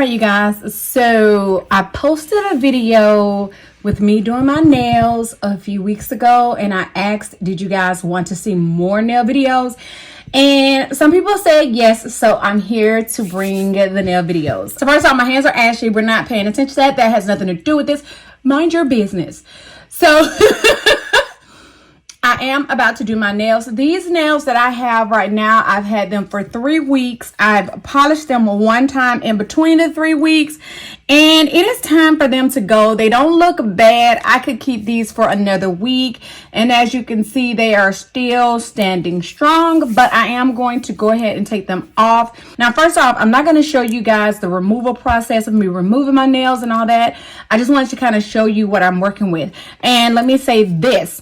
right, you guys, so I posted a video with me doing my nails a few weeks ago, and I asked, did you guys want to see more nail videos? And some people said yes, so I'm here to bring the nail videos. So first off, my hands are ashy. We're not paying attention to that. That has nothing to do with this. Mind your business. So I am about to do my nails. These nails that I have right now, I've had them for 3 weeks. I've polished them one time in between the 3 weeks, and it is time for them to go. They don't look bad. I could keep these for another week, and as you can see, they are still standing strong, but I am going to go ahead and take them off. Now, first off, I'm not going to show you guys the removal process of me removing my nails and all that. I just wanted to kind of show you what I'm working with. And let me say this.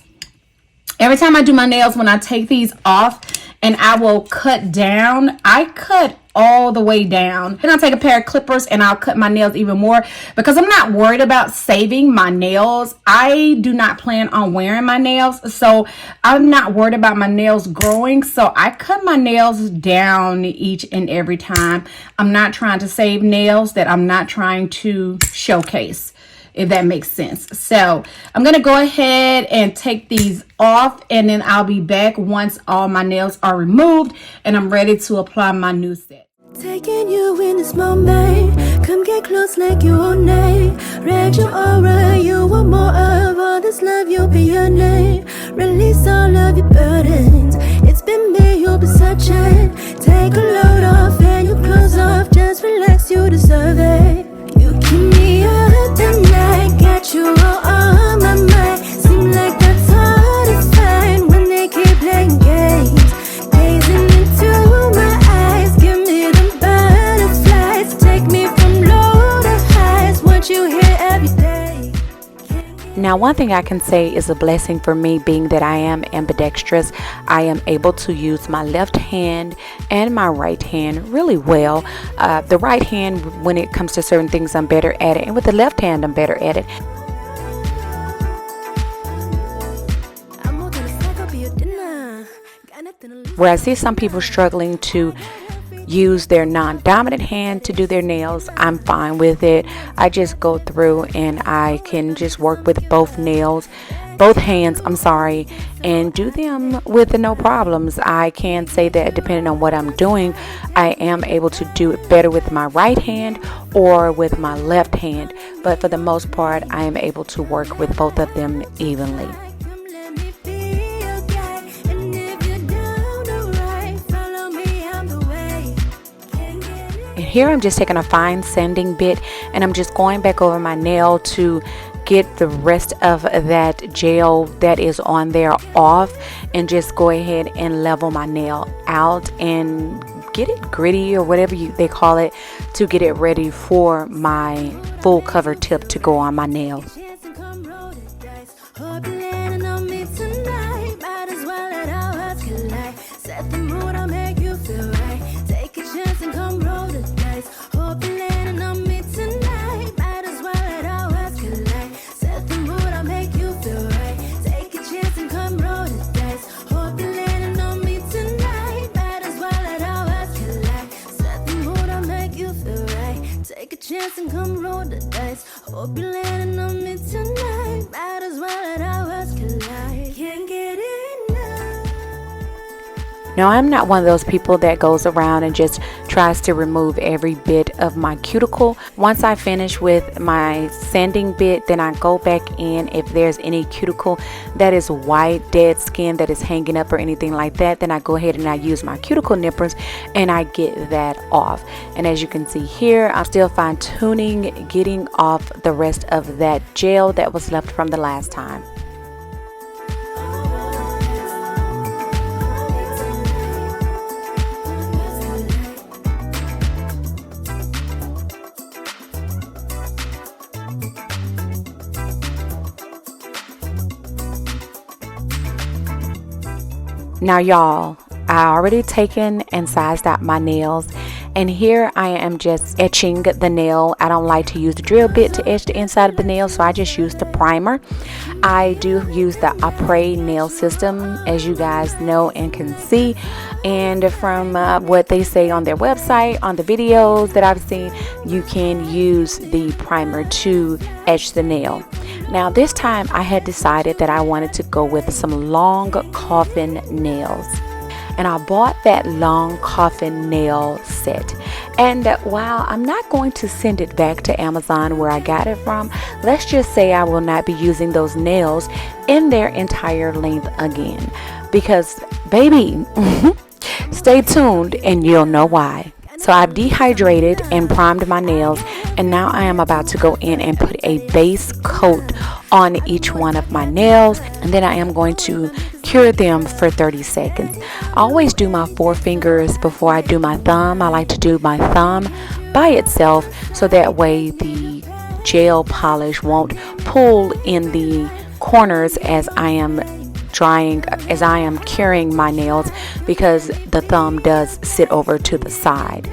Every time I do my nails, when I take these off and I will cut down, I cut all the way down. Then I'll take a pair of clippers and I'll cut my nails even more because I'm not worried about saving my nails. I do not plan on wearing my nails, so I'm not worried about my nails growing. So I cut my nails down each and every time. I'm not trying to save nails that I'm not trying to showcase, if that makes sense. So I'm going to go ahead and take these off, and then I'll be back once all my nails are removed and I'm ready to apply my new set. Taking you in this moment, come get close like you own name. Read your aura, you want more of all this love, you'll be your name. Release all of your burdens, it's been me you'll be searching. Take a load off and your clothes off, just relax, you deserve it. You keep me up tonight, got you all on my mind. Seem like that's hard to find when they keep playing games. Gazing into my eyes, give me them butterflies. Take me from low to highs, what you hear every day. Now, one thing I can say is a blessing for me, being that I am ambidextrous. I am able to use my left hand and my right hand really well. The right hand, when it comes to certain things, I'm better at it, and with the left hand, I'm better at it. Where I see some people struggling to use their non-dominant hand to do their nails, I'm fine with it. I just go through and I can just work with both hands, and do them with no problems. I can say that depending on what I'm doing, I am able to do it better with my right hand or with my left hand, but for the most part, I am able to work with both of them evenly. Here I'm just taking a fine sanding bit and I'm just going back over my nail to get the rest of that gel that is on there off, and just go ahead and level my nail out and get it gritty or whatever they call it, to get it ready for my full cover tip to go on my nails. Chance and come roll the dice. Hope you're landing on me tonight. Might as well let our worlds collide. Can't get enough. Now, I'm not one of those people that goes around and just tries to remove every bit of my cuticle. Once I finish with my sanding bit, then I go back in. If there's any cuticle that is white, dead skin that is hanging up or anything like that, then I go ahead and I use my cuticle nippers and I get that off. And as you can see here, I'm still fine tuning, getting off the rest of that gel that was left from the last time. Now, y'all, I already taken and sized out my nails, And here I am just etching the nail. I don't like to use the drill bit to etch the inside of the nail, so I just use the primer. I do use the Après nail system, as you guys know and can see. And from what they say on their website, on the videos that I've seen, you can use the primer to etch the nail. Now this time I had decided that I wanted to go with some long coffin nails. And I bought that long coffin nail set. And while I'm not going to send it back to Amazon where I got it from, let's just say I will not be using those nails in their entire length again. Because, baby, stay tuned and you'll know why. So I've dehydrated and primed my nails, and now I am about to go in and put a base coat on each one of my nails, and then I am going to cure them for 30 seconds. I always do my forefingers before I do my thumb. I like to do my thumb by itself, so that way the gel polish won't pull in the corners as I am curing my nails, because the thumb does sit over to the side.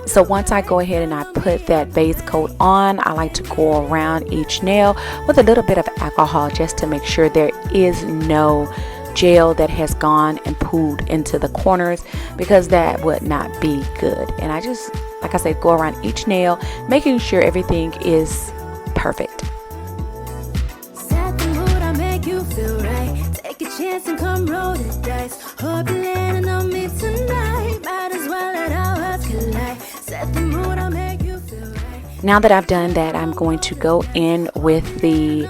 So once I go ahead and I put that base coat on, I like to go around each nail with a little bit of alcohol just to make sure there is no gel that has gone and pooled into the corners, because that would not be good. And I just, like I said, go around each nail making sure everything is perfect. Chance and come roll the dice. Hope you're landing on me tonight. Might as well let our hearts collide. Set the mood, I'll make you feel right. Now that I've done that, I'm going to go in with the,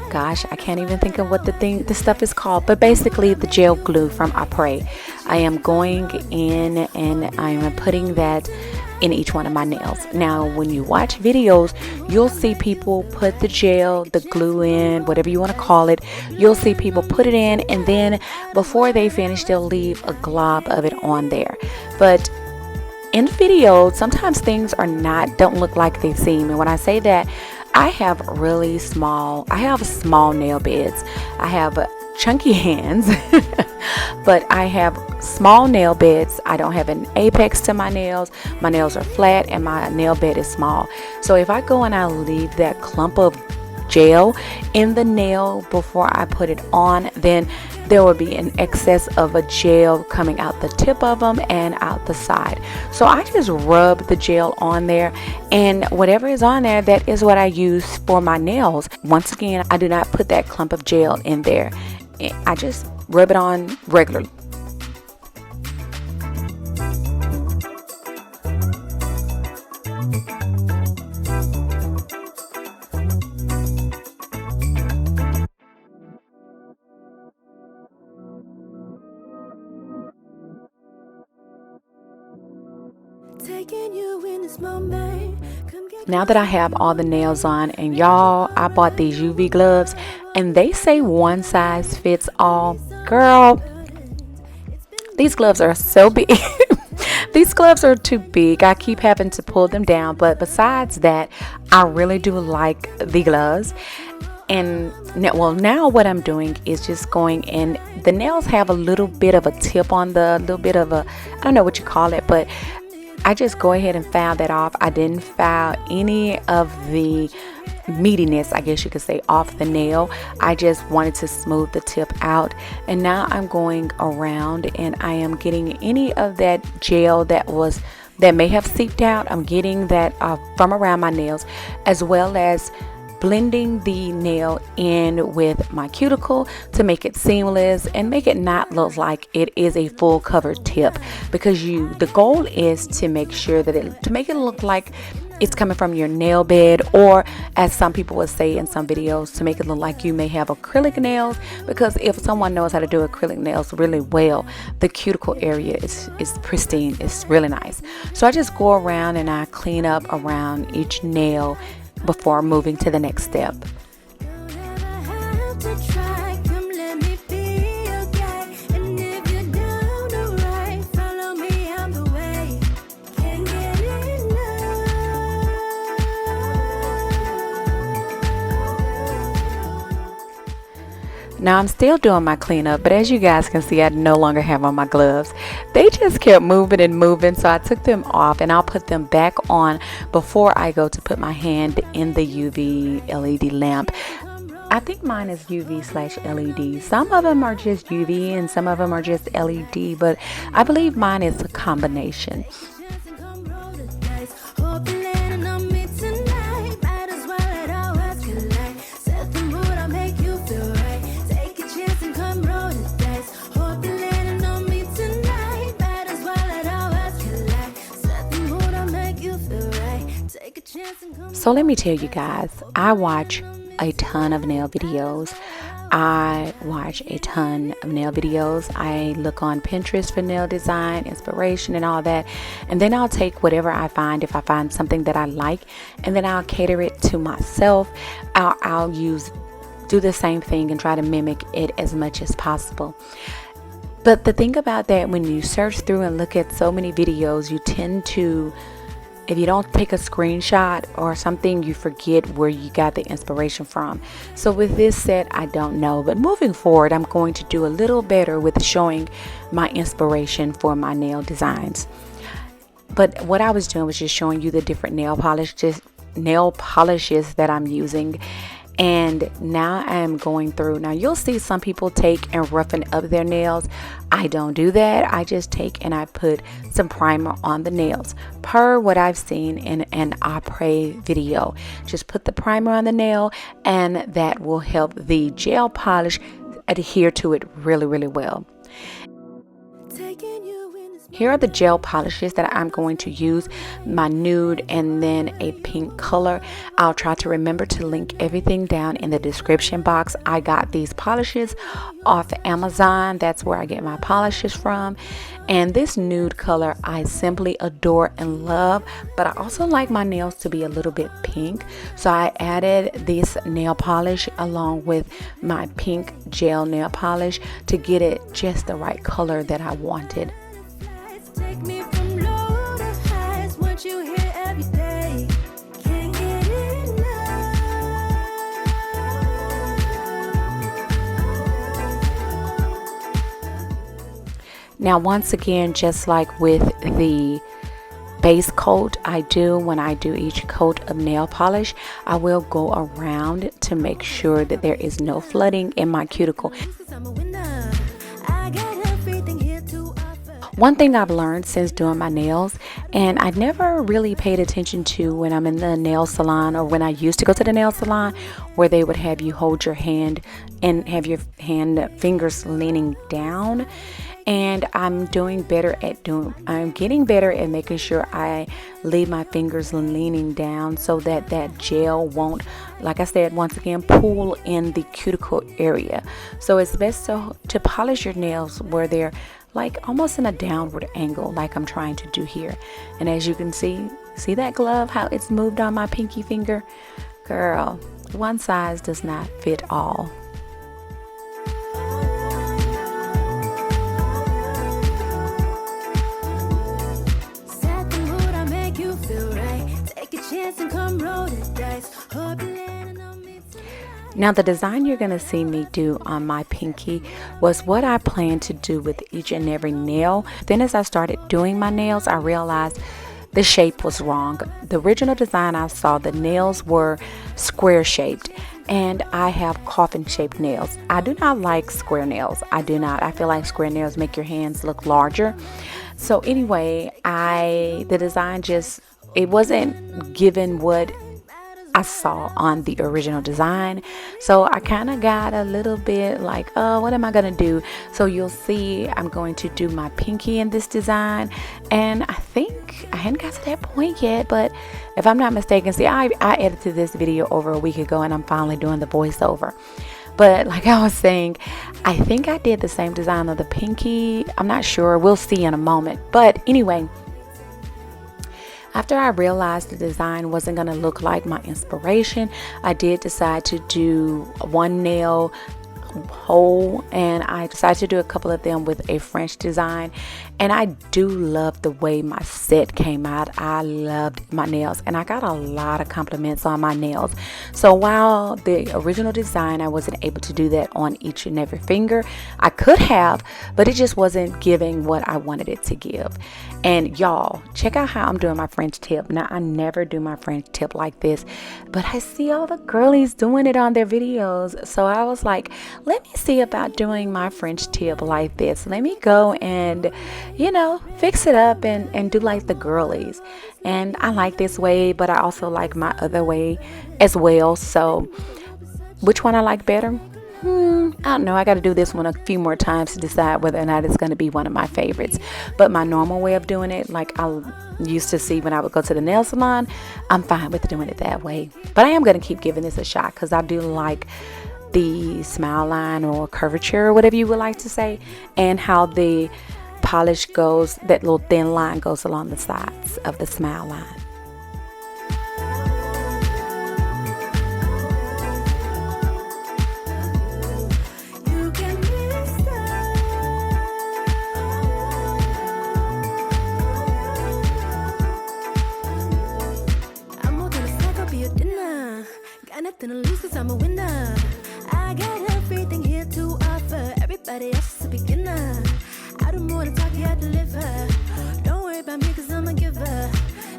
gosh, I can't even think of what the stuff is called, but basically the gel glue from Après. I am going in and I am putting that in each one of my nails. Now when you watch videos, you'll see people put the gel, the glue in, whatever you want to call it. You'll see people put it in, and then before they finish, they'll leave a glob of it on there. But in videos, sometimes things don't look like they seem. And when I say that, I have small nail beds. I have chunky hands, but I have small nail beds. I don't have an apex to my nails. My nails are flat and my nail bed is small. So if I go and I leave that clump of gel in the nail before I put it on, then there will be an excess of a gel coming out the tip of them and out the side. So I just rub the gel on there, and whatever is on there, that is what I use for my nails. Once again, I do not put that clump of gel in there. I just rub it on regularly. Taking you in this moment. Now that I have all the nails on, and y'all, I bought these UV gloves and they say one size fits all. Girl, these gloves are so big. These gloves are too big. I keep having to pull them down, but besides that, I really do like the gloves. And now what I'm doing is just going in. The nails have a little bit of a tip on I don't know what you call it, but I just go ahead and file that off. I didn't file any of the meatiness, I guess you could say, off the nail. I just wanted to smooth the tip out. And now I'm going around and I am getting any of that gel that may have seeped out. I'm getting that from around my nails, as well as blending the nail in with my cuticle to make it seamless and make it not look like it is a full covered tip, because the goal is to make sure that to make it look like it's coming from your nail bed, or as some people would say in some videos, to make it look like you may have acrylic nails, because if someone knows how to do acrylic nails really well, the cuticle area is pristine. It's really nice. So I just go around and I clean up around each nail before moving to the next step. Now I'm still doing my cleanup, but as you guys can see, I no longer have on my gloves. They just kept moving and moving, so I took them off and I'll put them back on before I go to put my hand in the UV LED lamp. I think mine is UV/LED. Some of them are just UV and some of them are just LED, but I believe mine is a combination. So let me tell you guys, I watch a ton of nail videos. I look on Pinterest for nail design, inspiration and all that. And then I'll take whatever I find, if I find something that I like, and then I'll cater it to myself. I'll do the same thing and try to mimic it as much as possible. But the thing about that, when you search through and look at so many videos, you tend to, if you don't take a screenshot or something, you forget where you got the inspiration from. So with this set, I don't know. But moving forward, I'm going to do a little better with showing my inspiration for my nail designs. But what I was doing was just showing you the different nail polishes that I'm using. And now I'm going through. Now you'll see some people take and roughen up their nails. I don't do that. I just take and I put some primer on the nails per what I've seen in an après video. Just put the primer on the nail and that will help the gel polish adhere to it really, really well. Here are the gel polishes that I'm going to use, my nude and then a pink color. I'll try to remember to link everything down in the description box. I got these polishes off Amazon. That's where I get my polishes from. And this nude color I simply adore and love, but I also like my nails to be a little bit pink. So I added this nail polish along with my pink gel nail polish to get it just the right color that I wanted. Take me from low to highs, what you hear every day. Can't get enough. Now once again, just like with the base coat I do, when I do each coat of nail polish, I will go around to make sure that there is no flooding in my cuticle. One thing I've learned since doing my nails, and I never really paid attention to when I'm in the nail salon, or when I used to go to the nail salon, where they would have you hold your hand and have your fingers leaning down. And I'm getting better at making sure I leave my fingers leaning down so that that gel won't, like I said, once again, pool in the cuticle area. So it's best to polish your nails where they're like almost in a downward angle, like I'm trying to do here. And as you can see that glove, how it's moved on my pinky finger? Girl, one size does not fit all. Now the design you're going to see me do on my pinky was what I planned to do with each and every nail. Then as I started doing my nails, I realized the shape was wrong. The original design I saw, the nails were square shaped, and I have coffin shaped nails. I do not like square nails. I do not. I feel like square nails make your hands look larger. So anyway, the design it wasn't given what I saw on the original design. So I kind of got a little bit like, oh, what am I gonna do? So you'll see I'm going to do my pinky in this design, and I think I hadn't got to that point yet, but if I'm not mistaken, see, I edited this video over a week ago and I'm finally doing the voiceover. But like I was saying, I think I did the same design of the pinky. I'm not sure, we'll see in a moment. But anyway, after I realized the design wasn't going to look like my inspiration, I did decide to do one nail whole, and I decided to do a couple of them with a French design. And I do love the way my set came out. I loved my nails, and I got a lot of compliments on my nails. So while the original design, I wasn't able to do that on each and every finger. I could have, but it just wasn't giving what I wanted it to give. And y'all, check out how I'm doing my French tip. Now, I never do my French tip like this, but I see all the girlies doing it on their videos. So I was like, let me see about doing my French tip like this. Let me go and, you know, fix it up and do like the girlies. And I like this way, but I also like my other way as well. So which one I like better? I don't know. I got to do this one a few more times to decide whether or not it's going to be one of my favorites. But my normal way of doing it, like I used to see when I would go to the nail salon, I'm fine with doing it that way. But I am going to keep giving this a shot because I do like the smile line or curvature or whatever you would like to say, and how the polish goes, that little thin line goes along the sides of the smile line. Nothing to lose cause I'm a winner. I got everything here to offer. Everybody else is a beginner. I do more than talk, yeah, I deliver. Don't worry about me cause I'm a giver.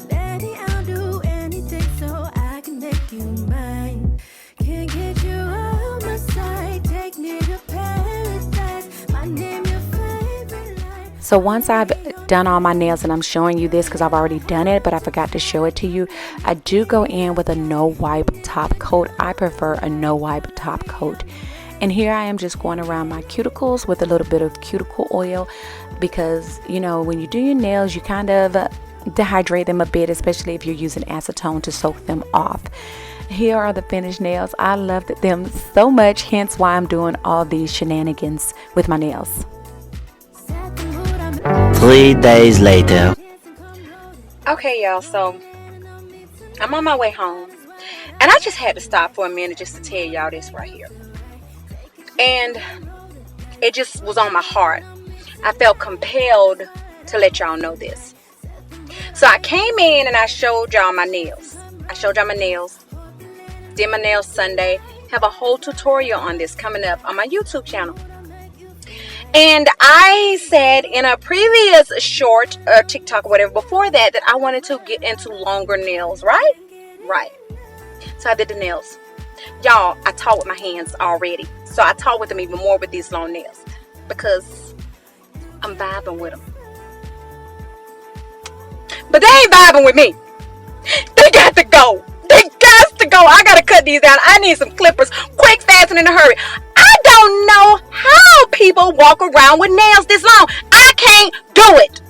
Daddy, I'll do anything so I can make you mine. Can't get you out my sight. Take me to paradise. My name, your favorite life. So once I've done all my nails, and I'm showing you this because I've already done it, but I forgot to show it to you, I do go in with a no wipe top coat. I prefer a no wipe top coat. And here I am just going around my cuticles with a little bit of cuticle oil, because you know when you do your nails you kind of dehydrate them a bit, especially if you're using acetone to soak them off. Here are the finished nails. I loved them so much, hence why I'm doing all these shenanigans with my nails. 3 days later. Okay, y'all, so I'm on my way home, and I just had to stop for a minute just to tell y'all this right here. And it just was on my heart. I felt compelled to let y'all know this. So I came in and I showed y'all my nails. Did my nails Sunday. Have a whole tutorial on this coming up on my YouTube channel. And I said in a previous short TikTok or whatever before that I wanted to get into longer nails, right? Right. So I did the nails. Y'all, I taught with my hands already. So I taught with them even more with these long nails because I'm vibing with them. But they ain't vibing with me. They got to go. I got to cut these down. I need some clippers. Quick, fast, and in a hurry. I don't know how people walk around with nails this long. I can't do it.